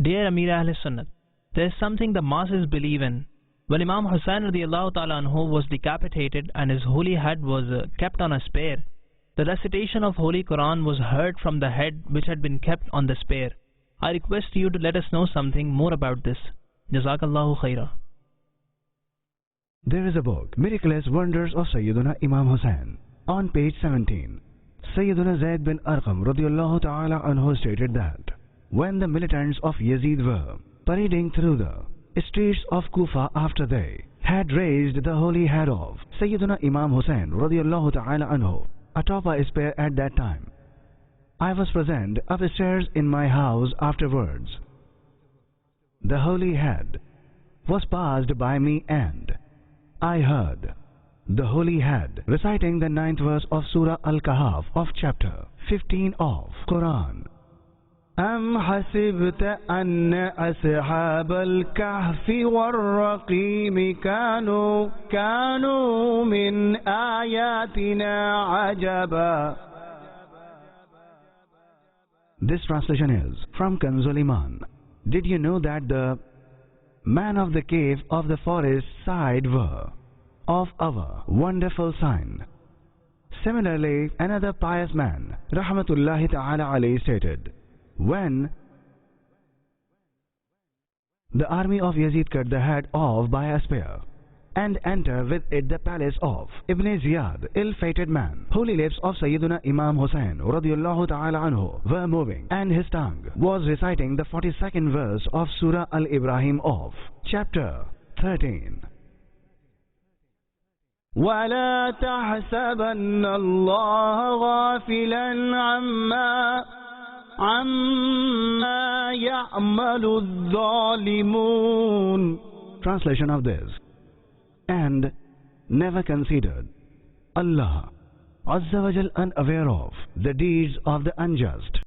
Dear Amir Ahl Sunnat, there is something the masses believe in. When Imam Hussain radiallahu ta'ala anhu was decapitated and his holy head was kept on a spear, the recitation of Holy Quran was heard from the head which had been kept on the spear. I request you to let us know something more about this. Jazakallahu khaira. There is a book, Miraculous Wonders of Sayyiduna Imam Hussain. On page 17, Sayyiduna Zayd bin Arqam radiallahu ta'ala anhu stated that when the militants of Yazid were parading through the streets of Kufa after they had raised the holy head of Sayyiduna Imam Hussain radiallahu ta'ala anhu atop a spear at that time, I was present upstairs in my house afterwards. The holy head was passed by me and I heard the holy head reciting the 9th verse of Surah Al-Kahf of chapter 15 of Quran. أم حسبت أن أصحاب الكهف والرقيم كانوا من آياتنا عجبا. This translation is from Kanzul Iman. Did you know that the man of the cave of the forest side were of our wonderful sign? Similarly, another pious man, Rahmatullahi Ta'ala alayhi, stated, when the army of Yazid cut the head off by a spear and entered with it the palace of Ibn Ziyad, ill-fated man, holy lips of Sayyiduna Imam Hussain radiallahu ta'ala anhu were moving and his tongue was reciting the 42nd verse of Surah Al-Ibrahim of chapter 13. وَلَا تَحْسَبَنَّ اللَّهَ غَافِلًا عَمَّا يَعْمَلُ الظَّالِمُونَ. Translation of this: and never considered Allah Azza wa Jal unaware of the deeds of the unjust.